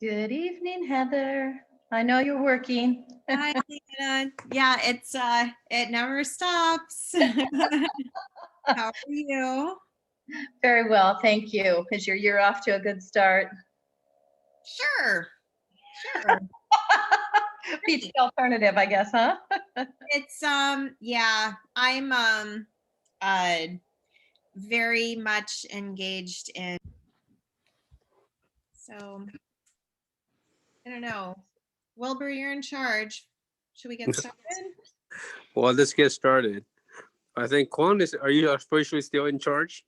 Good evening, Heather. I know you're working. Hi, Leanna. Yeah, it never stops. How are you? Very well, thank you. Is your year off to a good start? Sure, sure. Beats Great. the alternative, I guess, huh? Yeah, I'm uh very much engaged in, so I don't know. Wilbur, you're in charge. Should we get started? Well, let's get started. I think Kwan are you officially still in charge?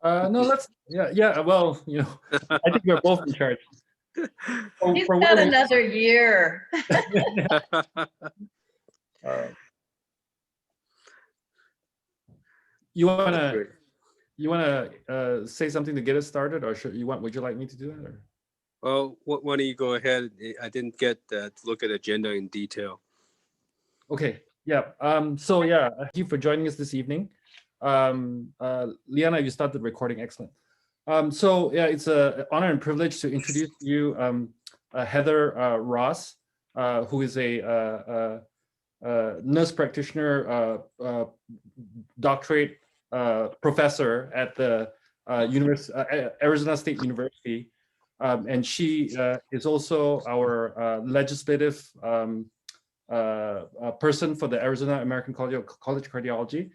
No, yeah. Well, I think we're both in charge. He's For got where we, another year. uh, you wanna Great. say something to get us started, or would you like me to do that? Or? Well, why don't you go ahead? I didn't get to look at the agenda in detail. Okay, yeah. So yeah, thank you for joining us this evening. Liana, you started recording. Excellent. So yeah, it's an honor and privilege to introduce you, Heather Ross, who is a nurse practitioner, doctorate professor at the Arizona State University, and she is also our legislative person for the Arizona American College of Cardiology.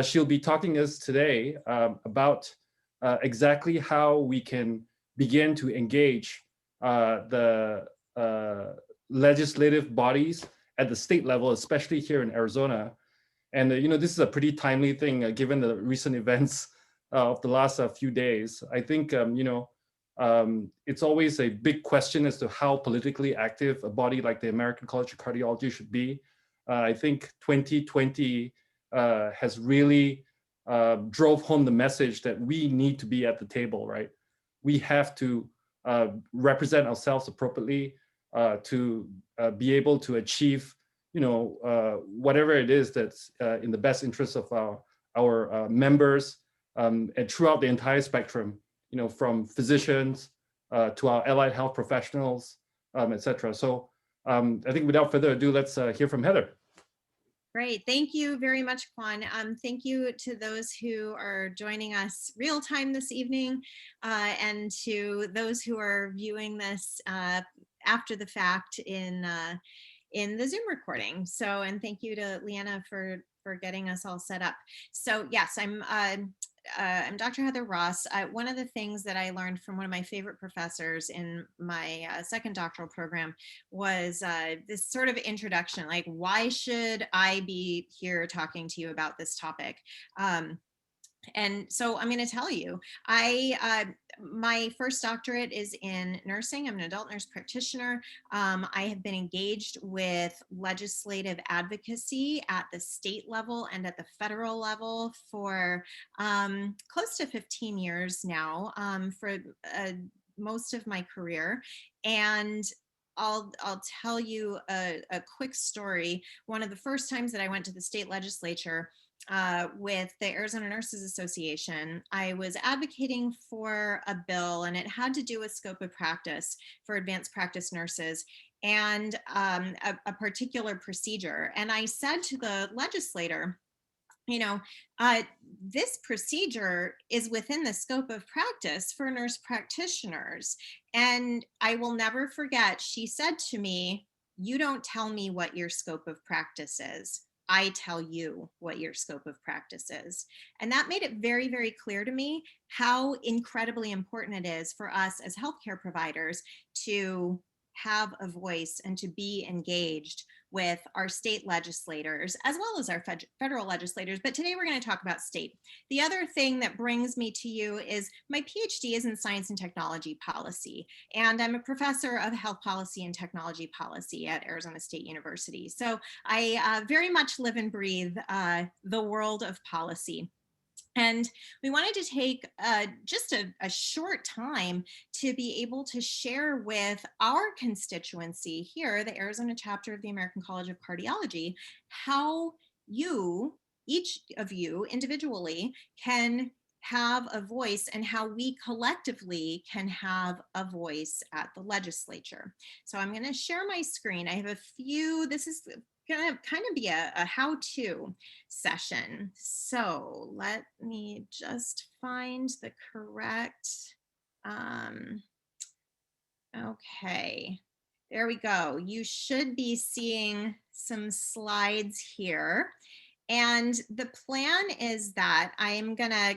She'll be talking to us today about exactly how we can begin to engage the legislative bodies at the state level, especially here in Arizona. And this is a pretty timely thing given the recent events of the last few days. I think it's always a big question as to how politically active a body like the American College of Cardiology should be. I think 2020 has really drove home the message that we need to be at the table, right? We have to represent ourselves appropriately to be able to achieve, whatever it is that's in the best interest of our members, and throughout the entire spectrum, from physicians to our allied health professionals, etc. So I think without further ado, let's hear from Heather. Great. Thank you very much, Kwan. Thank you to those who are joining us real time this evening, and to those who are viewing this after the fact in the Zoom recording. So, and thank you to Leanna for getting us all set up. So yes, I'm Dr. Heather Ross. One of the things that I learned from one of my favorite professors in my second doctoral program was this sort of introduction, like, why should I be here talking to you about this topic? And so I'm going to tell you, my first doctorate is in nursing. I'm an adult nurse practitioner. I have been engaged with legislative advocacy at the state level and at the federal level for close to 15 years now, for most of my career. And I'll tell you a quick story. One of the first times that I went to the state legislature with the Arizona Nurses Association, I was advocating for a bill, and it had to do with scope of practice for advanced practice nurses and a particular procedure. And I said to the legislator, this procedure is within the scope of practice for nurse practitioners. And I will never forget, she said to me, "You don't tell me what your scope of practice is. I tell you what your scope of practice is." And that made it very, very clear to me how incredibly important it is for us as healthcare providers to have a voice and to be engaged with our state legislators as well as our federal legislators. But today we're going to talk about state. The other thing that brings me to you is my PhD is in science and technology policy, and I'm a professor of health policy and technology policy at Arizona State University. So I very much live and breathe the world of policy. And we wanted to take just a short time to be able to share with our constituency here, the Arizona chapter of the American College of Cardiology, how you, each of you individually, can have a voice and how we collectively can have a voice at the legislature. So I'm going to share my screen. I have a few, this is going to kind of be a how-to session. So let me just find the correct, okay, there we go. You should be seeing some slides here. And the plan is that I am gonna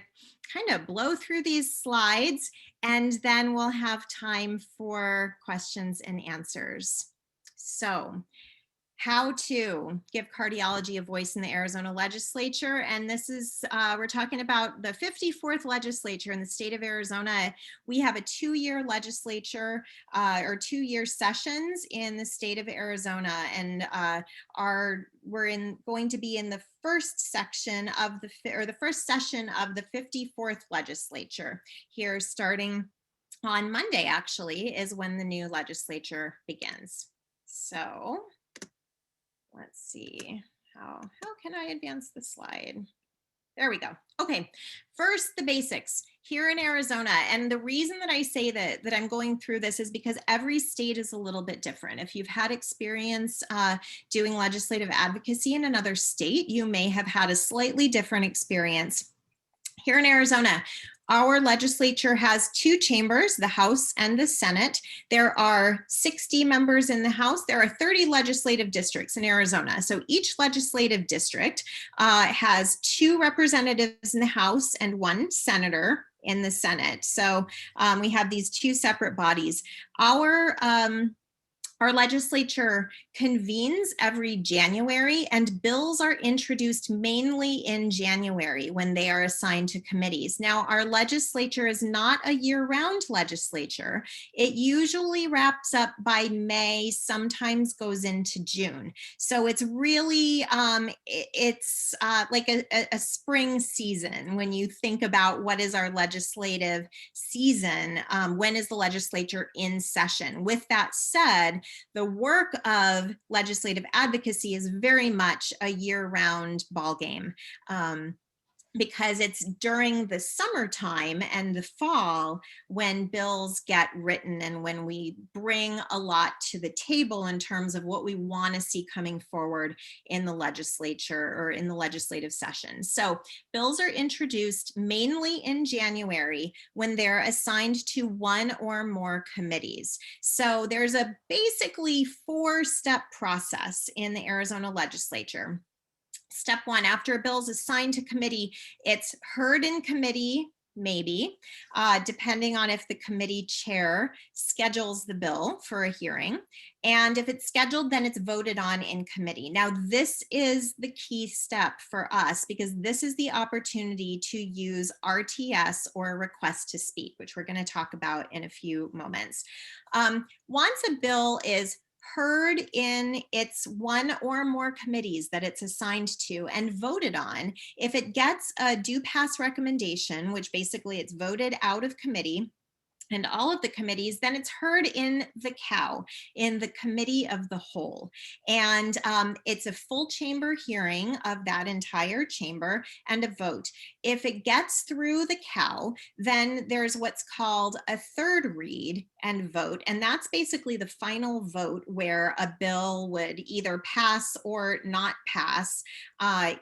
kind of blow through these slides, and then we'll have time for questions and answers. So, how to give cardiology a voice in the Arizona legislature. And this is, we're talking about the 54th legislature in the state of Arizona. We have a 2-year legislature or 2-year sessions in the state of Arizona. And we're going to be in the first section of the first session of the 54th legislature here, starting on Monday, actually, is when the new legislature begins. So let's see, how can I advance the slide? There we go. Okay, first, the basics here in Arizona. And the reason that I say that I'm going through this is because every state is a little bit different. If you've had experience doing legislative advocacy in another state, you may have had a slightly different experience. Here in Arizona, our legislature has 2 chambers, the House and the Senate. There are 60 members in the House. There are 30 legislative districts in Arizona. So each legislative district has 2 representatives in the House and 1 senator in the Senate. So we have these 2 separate bodies. Our legislature convenes every January, and bills are introduced mainly in January when they are assigned to committees. Now, our legislature is not a year-round legislature. It usually wraps up by May, sometimes goes into June. So it's really, it's like a spring season when you think about what is our legislative season, when is the legislature in session. With that said, the work of legislative advocacy is very much a year-round ballgame. Because it's during the summertime and the fall when bills get written and when we bring a lot to the table in terms of what we want to see coming forward in the legislature or in the legislative session. So bills are introduced mainly in January when they're assigned to 1 or more committees. So there's a basically 4-step process in the Arizona legislature. Step 1, after a bill is assigned to committee, it's heard in committee, maybe, depending on if the committee chair schedules the bill for a hearing. And if it's scheduled, then it's voted on in committee. Now, this is the key step for us because this is the opportunity to use RTS, or request to speak, which we're going to talk about in a few moments. Once a bill is heard in its 1 or more committees that it's assigned to and voted on, if it gets a do pass recommendation, which basically it's voted out of committee and all of the committees, then it's heard in the COW, in the committee of the whole. And it's a full chamber hearing of that entire chamber and a vote. If it gets through the COW, then there's what's called a third read and vote. And that's basically the final vote where a bill would either pass or not pass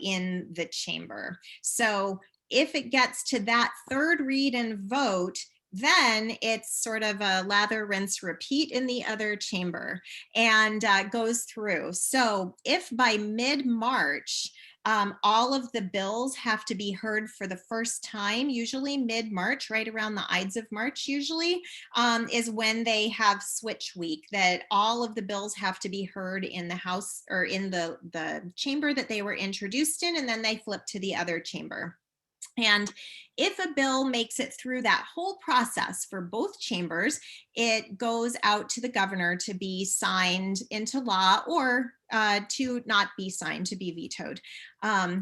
in the chamber. So if it gets to that third read and vote, then it's sort of a lather, rinse, repeat in the other chamber and goes through. So if by mid-March, all of the bills have to be heard for the first time, usually mid-March, right around the Ides of March usually, is when they have switch week, that all of the bills have to be heard in the House or in the chamber that they were introduced in, and then they flip to the other chamber. And if a bill makes it through that whole process for both chambers, it goes out to the governor to be signed into law or to not be signed, to be vetoed.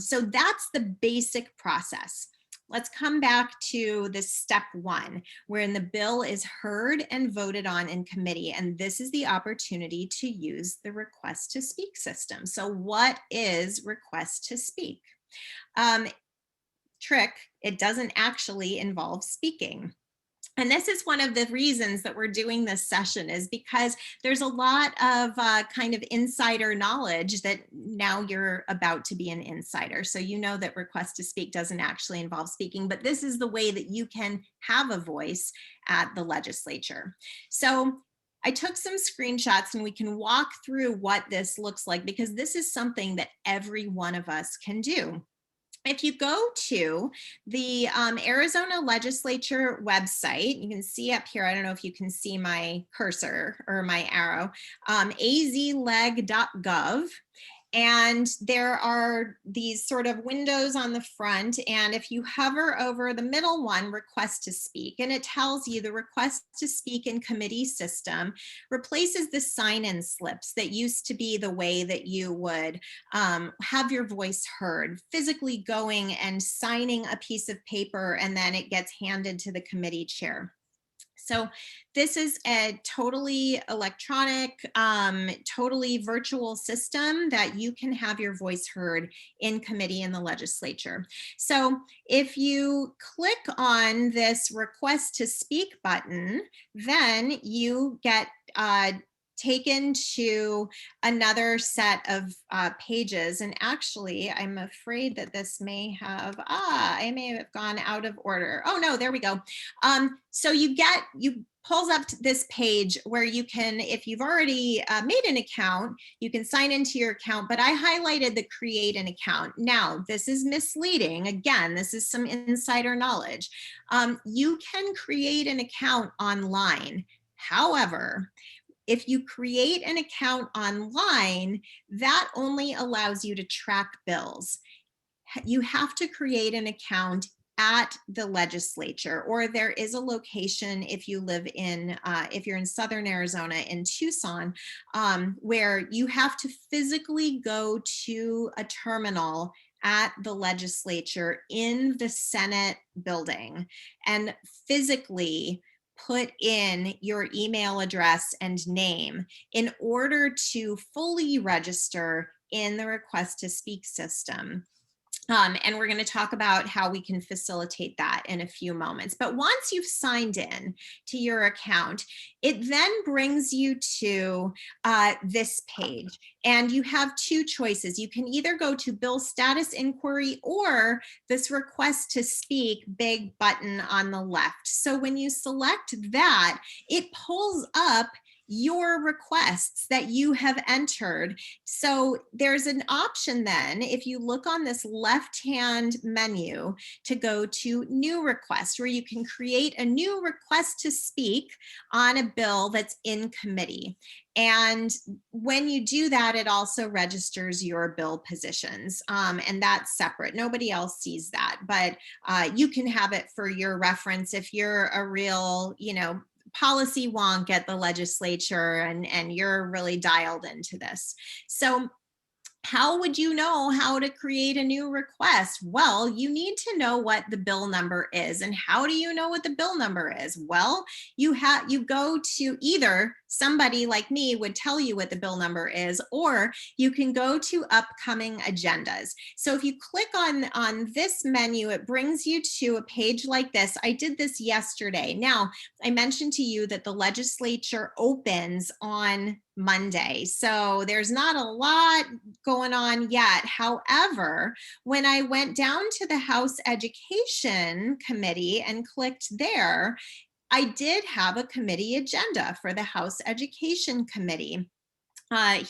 So that's the basic process. Let's come back to the step 1, wherein the bill is heard and voted on in committee. And this is the opportunity to use the request to speak system. So what is request to speak? trick, it doesn't actually involve speaking. And this is one of the reasons that we're doing this session, is because there's a lot of kind of insider knowledge that now you're about to be an insider. So you know that request to speak doesn't actually involve speaking, but this is the way that you can have a voice at the legislature. So I took some screenshots and we can walk through what this looks like, because this is something that every one of us can do. If you go to the Arizona legislature website, you can see up here, I don't know if you can see my cursor or my arrow, azleg.gov. And there are these sort of windows on the front. And if you hover over the middle one, request to speak, and it tells you the request to speak in committee system replaces the sign-in slips that used to be the way that you would have your voice heard, physically going and signing a piece of paper, and then it gets handed to the committee chair. So this is a totally electronic, totally virtual system that you can have your voice heard in committee in the legislature. So if you click on this request to speak button, then you get taken to another set of pages. And actually, I'm afraid that this may have, I may have gone out of order. Oh no, there we go. So you pulls up to this page where you can, if you've already made an account, you can sign into your account, but I highlighted the create an account. Now, this is misleading. Again, this is some insider knowledge. You can create an account online. However, if you create an account online, that only allows you to track bills. You have to create an account at the legislature, or there is a location if you live in, if you're in Southern Arizona in Tucson, where you have to physically go to a terminal at the legislature in the Senate building and physically put in your email address and name in order to fully register in the request to speak system. And we're going to talk about how we can facilitate that in a few moments. But once you've signed in to your account, it then brings you to this page. And you have two choices. You can either go to bill status inquiry or this request to speak big button on the left. So when you select that, it pulls up your requests that you have entered. So there's an option then, if you look on this left-hand menu, to go to new request, where you can create a new request to speak on a bill that's in committee. And when you do that, it also registers your bill positions, and that's separate. Nobody else sees that, but you can have it for your reference if you're a real, policy wonk at the legislature and you're really dialed into this. So how would you know how to create a new request? Well, you need to know what the bill number is. And how do you know what the bill number is? Well, you go to either somebody like me would tell you what the bill number is, or you can go to upcoming agendas. So if you click on this menu, it brings you to a page like this. I did this yesterday. Now, I mentioned to you that the legislature opens on Monday. So there's not a lot going on yet. However, when I went down to the House Education Committee and clicked there, I did have a committee agenda for the House Education Committee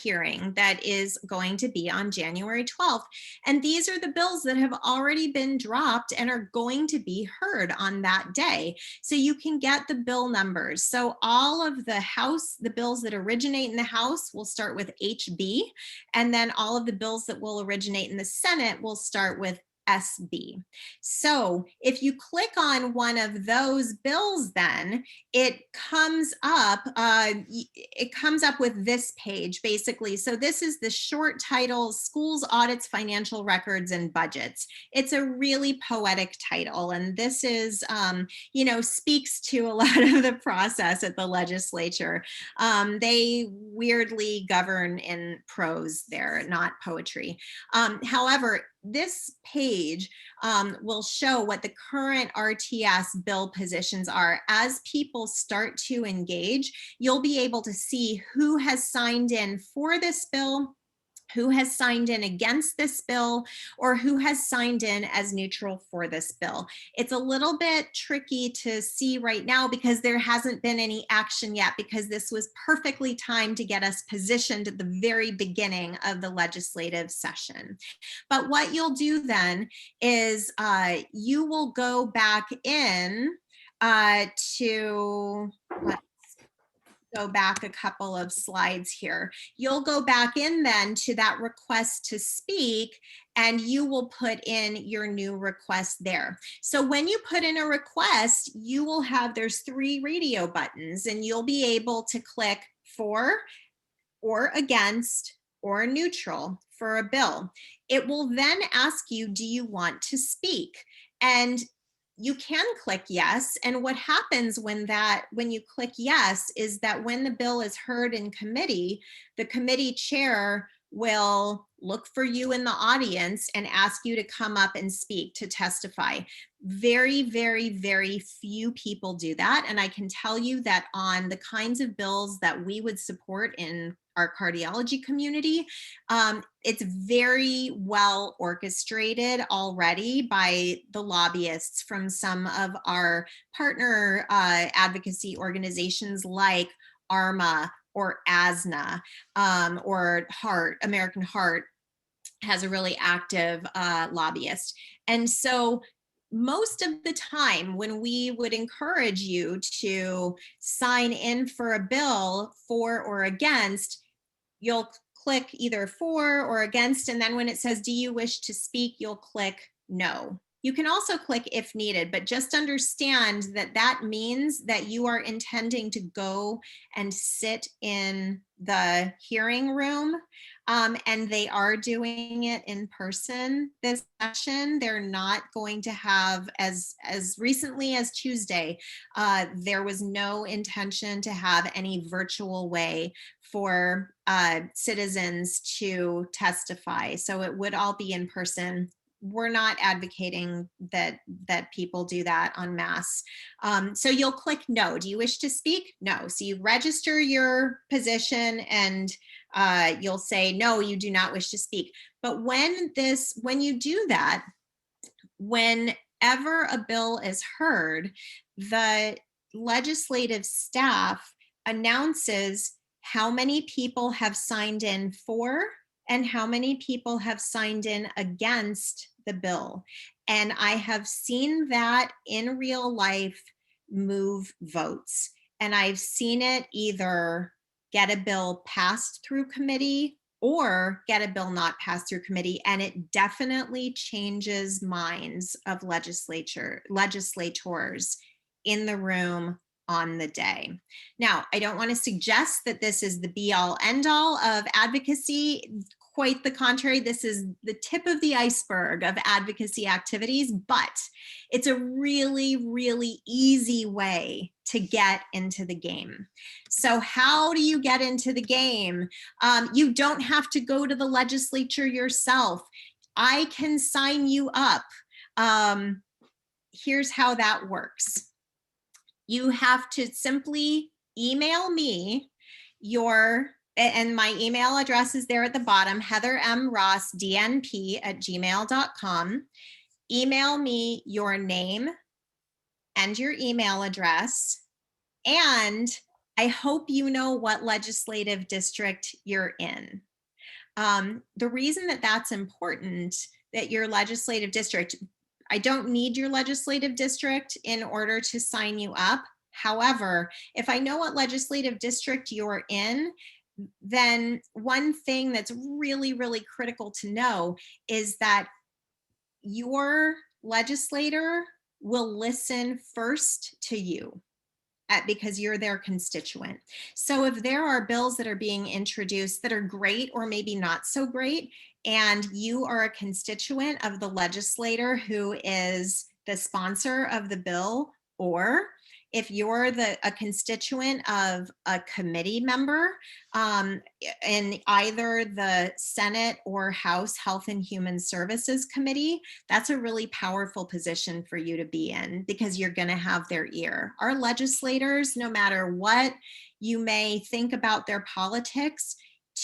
hearing that is going to be on January 12th. And these are the bills that have already been dropped and are going to be heard on that day. So you can get the bill numbers. So all of the bills that originate in the House will start with HB, and then all of the bills that will originate in the Senate will start with SB. So if you click on one of those bills, then it comes up with this page basically. So this is the short title, Schools, Audits, Financial Records, and Budgets. It's a really poetic title, and this is, speaks to a lot of the process at the legislature. They weirdly govern in prose there, not poetry. However, this page will show what the current RTS bill positions are. As people start to engage, you'll be able to see who has signed in for this bill, who has signed in against this bill, or who has signed in as neutral for this bill. It's a little bit tricky to see right now because there hasn't been any action yet, because this was perfectly timed to get us positioned at the very beginning of the legislative session. But what you'll do then is you will go back in to, let's go back a couple of slides here. You'll go back in then to that request to speak, and you will put in your new request there. So when you put in a request, you will have, there's 3 radio buttons, and you'll be able to click for or against or neutral for a bill. It will then ask you, do you want to speak? And you can click yes. And what happens when you click yes is that when the bill is heard in committee, the committee chair will look for you in the audience and ask you to come up and speak, to testify. Very, very, very few people do that. And I can tell you that on the kinds of bills that we would support in our cardiology community, it's very well orchestrated already by the lobbyists from some of our partner advocacy organizations like ARMA or ASNA, or American Heart has a really active lobbyist. And so most of the time when we would encourage you to sign in for a bill for or against, you'll click either for or against, and then when it says, do you wish to speak, you'll click no. You can also click if needed, but just understand that that means that you are intending to go and sit in the hearing room, and they are doing it in person this session. They're not going to have, as recently as Tuesday, there was no intention to have any virtual way for citizens to testify. So it would all be in person. We're not advocating that people do that en masse. So you'll click no. Do you wish to speak? No. So you register your position and you'll say, no, you do not wish to speak. But when you do that, whenever a bill is heard, the legislative staff announces how many people have signed in for and how many people have signed in against the bill. And I have seen that in real life move votes. And I've seen it either get a bill passed through committee or get a bill not passed through committee. And it definitely changes minds of legislators in the room on the day. Now, I don't want to suggest that this is the be all end all of advocacy. Quite the contrary, this is the tip of the iceberg of advocacy activities, but it's a really, really easy way to get into the game. So how do you get into the game? You don't have to go to the legislature yourself. I can sign you up. Here's how that works. You have to simply email me and my email address is there at the bottom, heathermrossdnp@gmail.com. Email me your name and your email address. And I hope you know what legislative district you're in. The reason that that's important, that your legislative district, I don't need your legislative district in order to sign you up. However, if I know what legislative district you're in, then one thing that's really, really critical to know is that your legislator will listen first to you because you're their constituent. So if there are bills that are being introduced that are great or maybe not so great, and you are a constituent of the legislator who is the sponsor of the bill, or if you're a constituent of a committee member in either the Senate or House Health and Human Services Committee, that's a really powerful position for you to be in, because you're going to have their ear. Our legislators, no matter what you may think about their politics,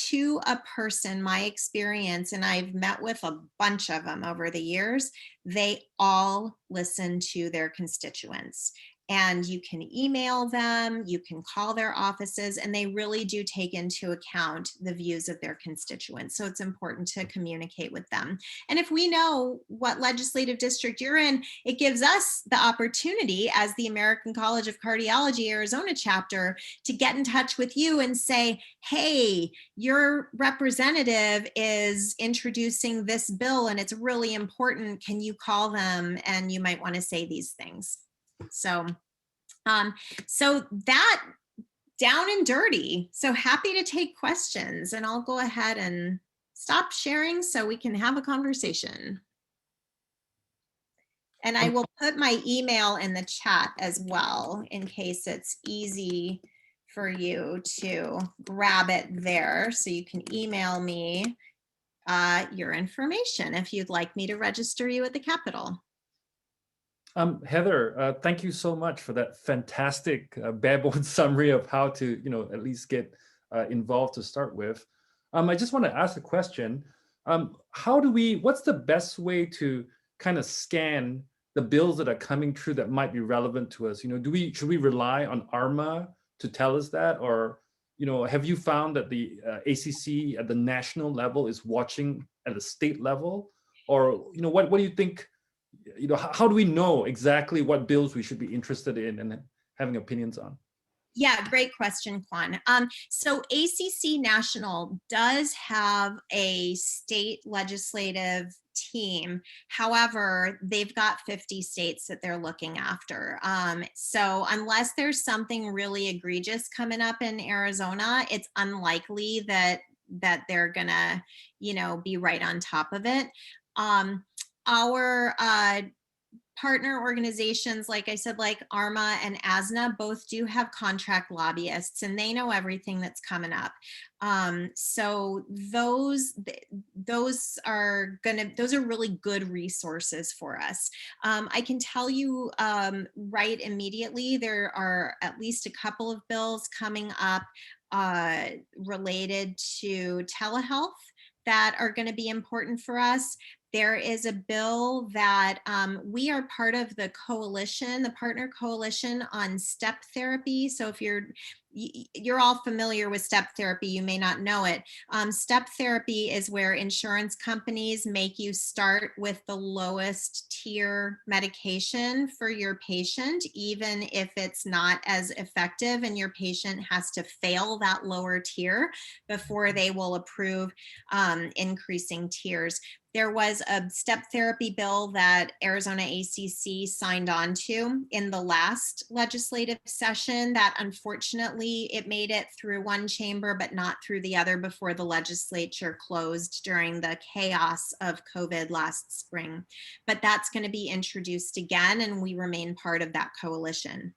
to a person, my experience, and I've met with a bunch of them over the years, they all listen to their constituents. And you can email them, you can call their offices, and they really do take into account the views of their constituents. So it's important to communicate with them. And if we know what legislative district you're in, it gives us the opportunity as the American College of Cardiology Arizona chapter to get in touch with you and say, hey, your representative is introducing this bill and it's really important. Can you call them? And you might want to say these things. So that down and dirty. So happy to take questions, and I'll go ahead and stop sharing so we can have a conversation. And I will put my email in the chat as well, in case it's easy for you to grab it there. So you can email me your information if you'd like me to register you at the Capitol. Heather, thank you so much for that fantastic bare bones summary of how to, at least get involved to start with. I just want to ask a question. What's the best way to kind of scan the bills that are coming through that might be relevant to us? Should we rely on ARMA to tell us that? Or, have you found that the ACC at the national level is watching at the state level? Or, what do you think? How do we know exactly what bills we should be interested in and having opinions on? Yeah, great question, Kwan. So ACC National does have a state legislative team. However, they've got 50 states that they're looking after. So unless there's something really egregious coming up in Arizona, it's unlikely that they're gonna, be right on top of it. Our partner organizations, like I said, like ARMA and ASNA, both do have contract lobbyists, and they know everything that's coming up. So those are really good resources for us. I can tell you right immediately, there are at least a couple of bills coming up related to telehealth that are going to be important for us. There is a bill that we are part of the coalition, the partner coalition on step therapy. So if you're all familiar with step therapy, you may not know it. Step therapy is where insurance companies make you start with the lowest tier medication for your patient, even if it's not as effective and your patient has to fail that lower tier before they will approve increasing tiers. There was a step therapy bill that Arizona ACC signed on to in the last legislative session that unfortunately it made it through one chamber but not through the other before the legislature closed during the chaos of COVID last spring. But that's going to be introduced again, and we remain part of that coalition.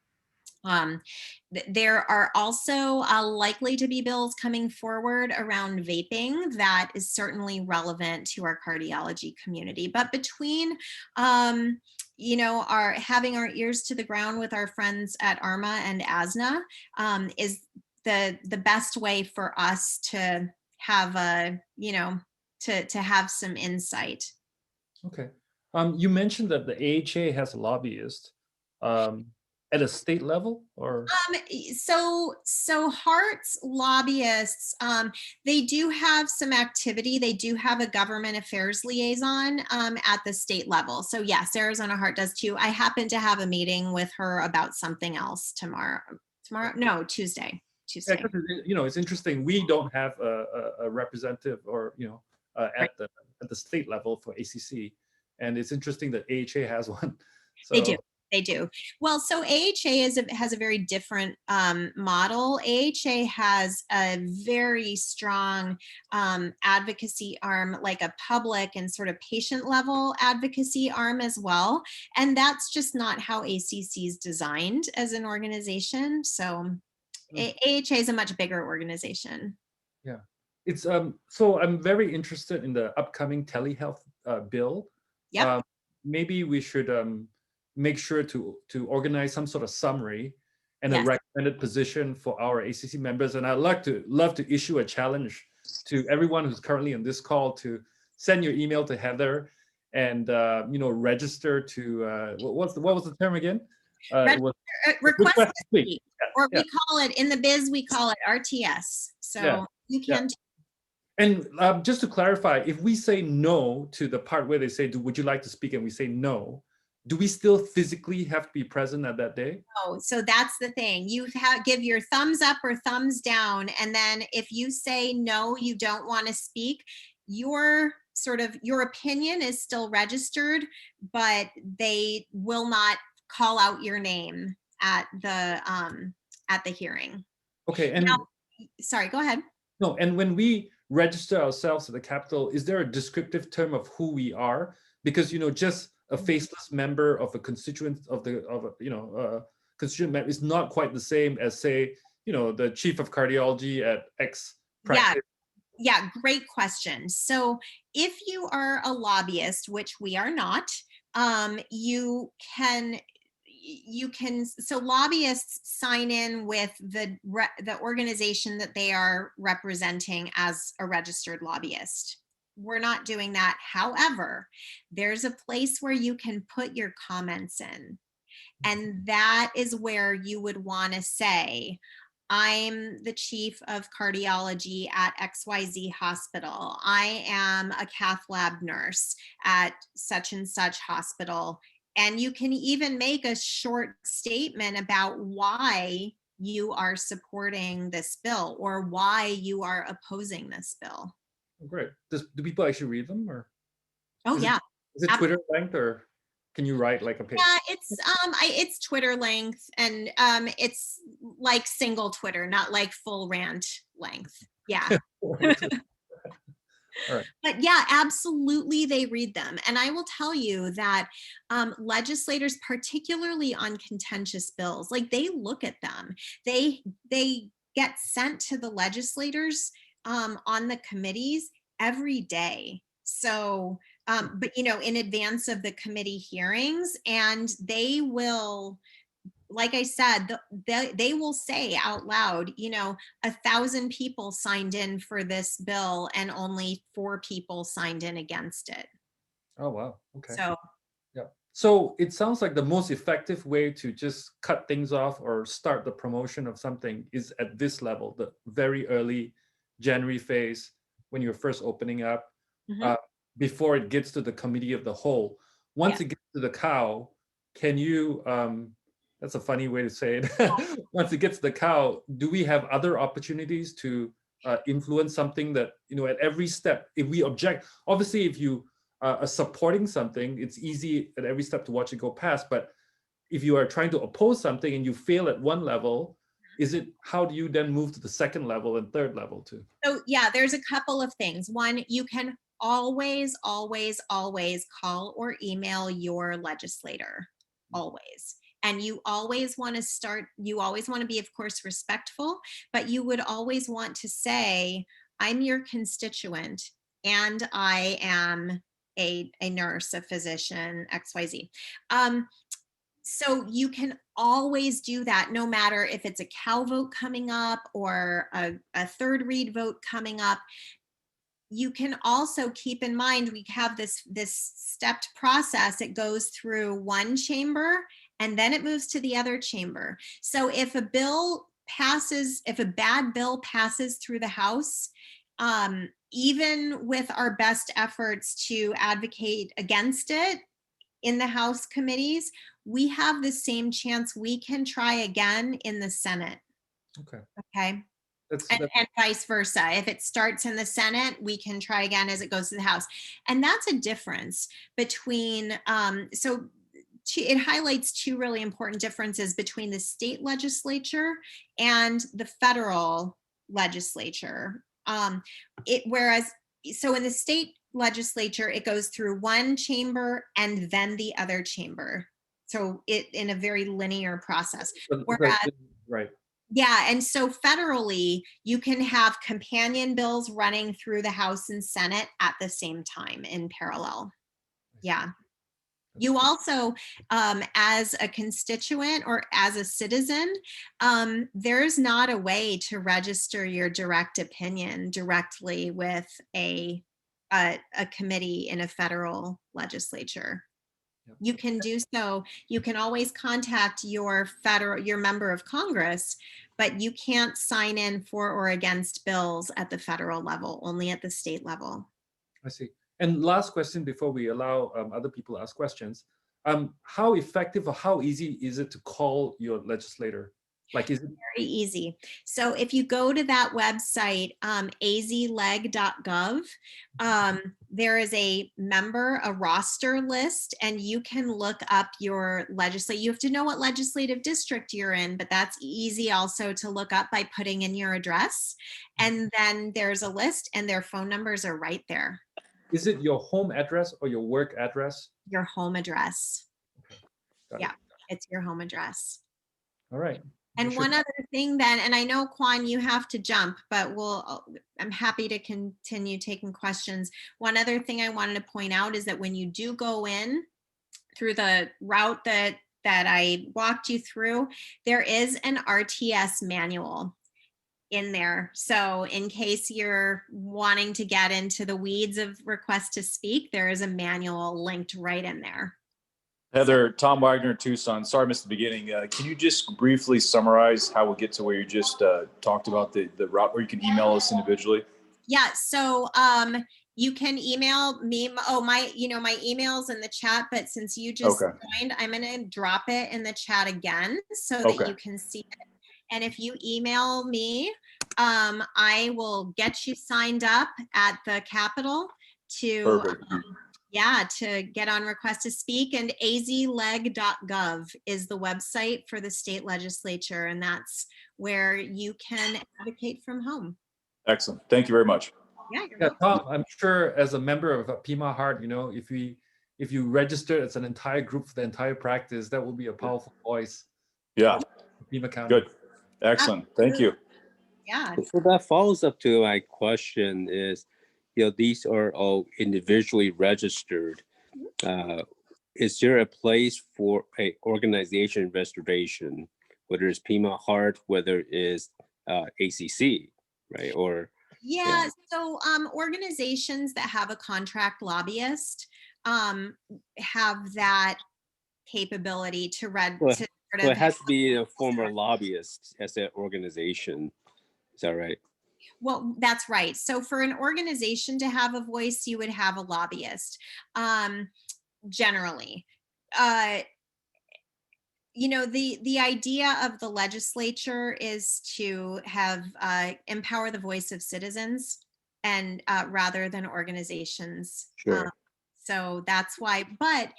There are also likely to be bills coming forward around vaping that is certainly relevant to our cardiology community. But between having our ears to the ground with our friends at ARMA and ASNA is the best way for us to have to have some insight. Okay. You mentioned that the AHA has a lobbyist. At a state level, or? So Heart's lobbyists, they do have some activity. They do have a government affairs liaison at the state level. So yes, Arizona Heart does too. I happen to have a meeting with her about something else Tuesday. Yeah, it's interesting. We don't have a representative or, at the state level for ACC. And it's interesting that AHA has one. So, they do. They do. Well, so AHA has a very different model. AHA has a very strong advocacy arm, like a public and sort of patient level advocacy arm as well. And that's just not how ACC is designed as an organization. So AHA is a much bigger organization. Yeah, it's so I'm very interested in the upcoming telehealth bill. Yep. Maybe we should make sure to organize some sort of summary and a Yes. recommended position for our ACC members. And I'd love to issue a challenge to everyone who's currently on this call to send your email to Heather and register to what was the term again? It was Request to speak. speak, Yeah, or yeah. we call it in the biz, we call it RTS. So Yeah. you can. And just to clarify, if we say no to the part where they say, would you like to speak? And we say no, do we still physically have to be present at that day? Oh, so that's the thing. You give your thumbs up or thumbs down. And then if you say no, you don't want to speak, your opinion is still registered, but they will not call out your name at the hearing. Okay, and now, sorry, go ahead. No, and when we register ourselves at the Capitol, is there a descriptive term of who we are? Because just a faceless member of a constituent constituent member is not quite the same as, say, the chief of cardiology at X practice. Yeah, great question. So if you are a lobbyist, which we are not, you can, so lobbyists sign in with the organization that they are representing as a registered lobbyist. We're not doing that. However, there's a place where you can put your comments in. And that is where you would want to say, I'm the chief of cardiology at XYZ hospital. I am a cath lab nurse at such and such hospital. And you can even make a short statement about why you are supporting this bill or why you are opposing this bill. Great. Do people actually read them, or? Oh, yeah. Is it Twitter length, or can you write like a page? Yeah, it's Twitter length, and it's like single Twitter, not like full rant length. Yeah. All right. But yeah, absolutely, they read them. And I will tell you that legislators, particularly on contentious bills, like they look at them. They get sent to the legislators on the committees every day. So, but in advance of the committee hearings, and they will, like I said, they will say out loud, 1,000 people signed in for this bill and only 4 people signed in against it. Oh, wow. Okay. So, yeah. So it sounds like the most effective way to just cut things off or start the promotion of something is at this level, the very early January phase, when you're first opening up, before it gets to the committee of the whole. Once it gets to the cow, can you, that's a funny way to say it. Once it gets to the cow, do we have other opportunities to influence something that, at every step, if we object, obviously if you are supporting something, it's easy at every step to watch it go past. But if you are trying to oppose something and you fail at one level, how do you then move to the second level and third level too? So yeah, there's a couple of things. One, you can always call or email your legislator, always. And you always want to be, of course, respectful, but you would always want to say, I'm your constituent and I am a nurse, a physician, XYZ. So you can always do that, no matter if it's a cow vote coming up or a third read vote coming up. You can also keep in mind, we have this stepped process. It goes through one chamber and then it moves to the other chamber. So if a bad bill passes through the House, even with our best efforts to advocate against it in the House committees, we have the same chance. We can try again in the Senate. Okay. And vice versa. If it starts in the Senate, we can try again as it goes to the House. And that's a difference between, so it highlights two really important differences between the state legislature and the federal legislature. So in the state legislature, it goes through one chamber and then the other chamber. So it in a very linear process. Whereas, right. yeah, and so federally, you can have companion bills running through the House and Senate at the same time in parallel. Yeah. You also, as a constituent or as a citizen, there's not a way to register your direct opinion directly with a committee in a federal legislature. You can do so. You can always contact your member of Congress, but you can't sign in for or against bills at the federal level, only at the state level. I see. And last question before we allow other people to ask questions. How effective or how easy is it to call your legislator? Like, is it very easy? So if you go to that website, azleg.gov, there is a roster list, and you can look up your legislature. You have to know what legislative district you're in, but that's easy also to look up by putting in your address. And then there's a list, and their phone numbers are right there. Is it your home address or your work address? Your home address. Got Yeah, it. it's your home address. All right. And one other thing then, and I know Kwan, you have to jump, but I'm happy to continue taking questions. One other thing I wanted to point out is that when you do go in through the route that I walked you through, there is an RTS manual in there. So in case you're wanting to get into the weeds of request to speak, there is a manual linked right in there. Heather, Tom Wagner, Tucson. Sorry, I missed the beginning. Can you just briefly summarize how we'll get to where you just talked about the route where you can email us individually? Yeah, so you can email me. Oh, my email's in the chat, but since you just joined, I'm going to drop it in the chat again so that you can see it. And if you email me, I will get you signed up at the Capitol to to get on request to speak. And azleg.gov is the website for the state legislature, and that's where you can advocate from home. Excellent. Thank you very much. Yeah, Tom, I'm sure as a member of Pima Heart, if you register as an entire group for the entire practice, that will be a powerful voice. Yeah. Pima County. Good. Excellent. Thank you. Yeah. So that follows up to my question is, these are all individually registered. Is there a place for a organization registration, whether it's Pima Heart, whether it's ACC, right? Or so organizations that have a contract lobbyist have that capability to so it has to be a former lobbyist as an organization. Is that right? Well, that's right. So for an organization to have a voice, you would have a lobbyist, generally. The idea of the legislature is to have empower the voice of citizens and rather than organizations. Sure. So that's why, but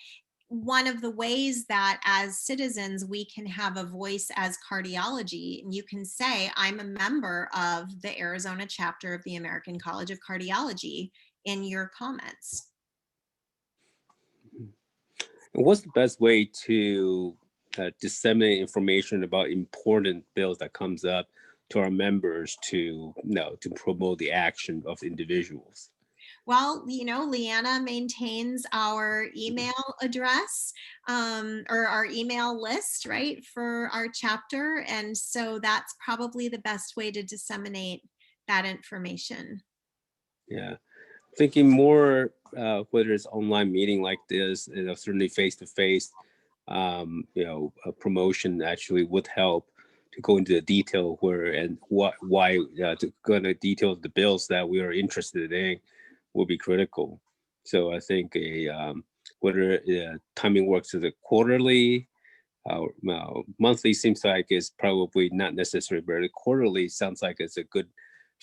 one of the ways that as citizens we can have a voice as cardiology, and you can say, I'm a member of the Arizona chapter of the American College of Cardiology in your comments. What's the best way to disseminate information about important bills that comes up to our members to promote the action of individuals? Well, Leanna maintains our email address or our email list, right, for our chapter. And so that's probably the best way to disseminate that information. Yeah. Thinking more, whether it's online meeting like this, certainly face-to-face, a promotion actually would help to go into the detail why to go into detail the bills that we are interested in will be critical. So I think whether timing works as a quarterly, monthly seems like it's probably not necessary, but quarterly sounds like it's a good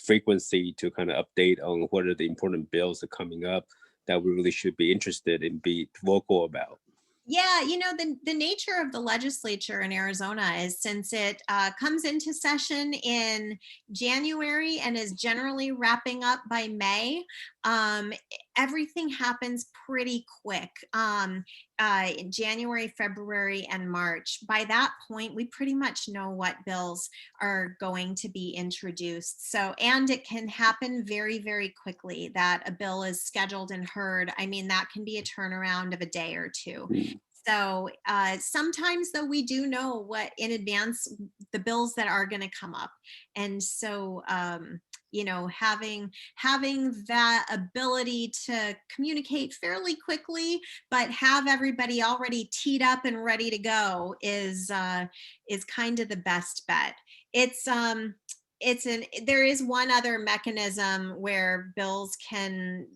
frequency to kind of update on what are the important bills that are coming up that we really should be interested in, be vocal about. Yeah, you know, the nature of the legislature in Arizona is, since it comes into session in January and is generally wrapping up by May, everything happens pretty quick. In January, February, and March. By that point, we pretty much know what bills are going to be introduced. So, and it can happen very, very quickly that a bill is scheduled and heard. I mean, that can be a turnaround of a day or two. Mm. So sometimes, though, we do know what in advance the bills that are going to come up. And so, you know, having that ability to communicate fairly quickly, but have everybody already teed up and ready to go is kind of the best bet. There is one other mechanism where bills can,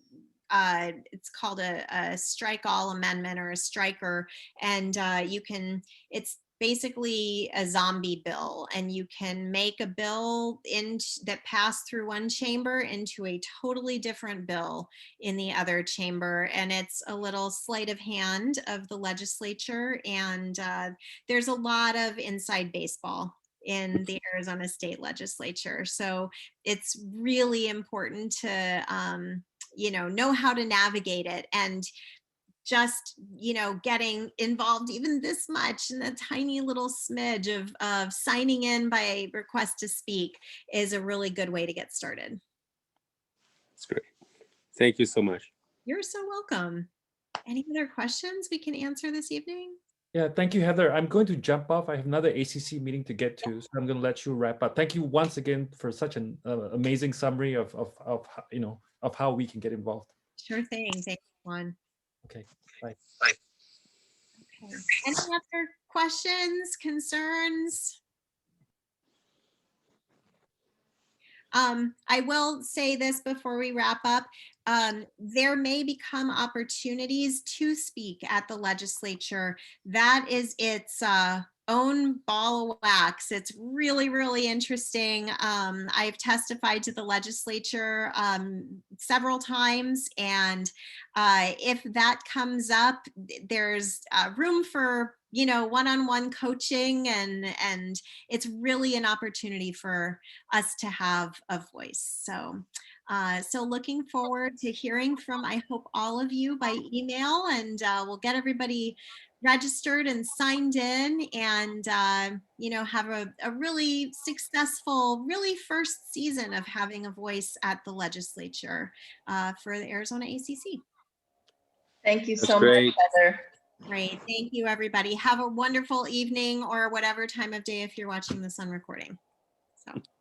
it's called a strike all amendment, or a striker, and it's basically a zombie bill, and you can make a bill that passed through one chamber into a totally different bill in the other chamber. And it's a little sleight of hand of the legislature, and there's a lot of inside baseball in the Arizona state legislature. So it's really important to you know how to navigate it. And just, you know, getting involved even this much in a tiny little smidge of signing in by request to speak is a really good way to get started. That's great. Thank you so much. You're so welcome. Any other questions we can answer this evening? Yeah, thank you, Heather. I'm going to jump off. I have another ACC meeting to get to, so I'm going to let you wrap up. Thank you once again for such an amazing summary of you know, of how we can get involved. Sure thing. Thank you, Juan. Okay, bye. Okay. Any other questions, concerns? I will say this before we wrap up. There may become opportunities to speak at the legislature. That is its own ball of wax. It's really, really interesting. I've testified to the legislature several times, and if that comes up, there's room for, you know, one-on-one coaching, and it's really an opportunity for us to have a voice. So so looking forward to hearing from, I hope, all of you by email, and we'll get everybody registered and signed in, and you know, have a really successful, really first season of having a voice at the legislature for the Arizona ACC. Thank you That's so great. much, Heather. Great. Thank you, everybody. Have a wonderful evening, or whatever time of day if you're watching this on recording. So.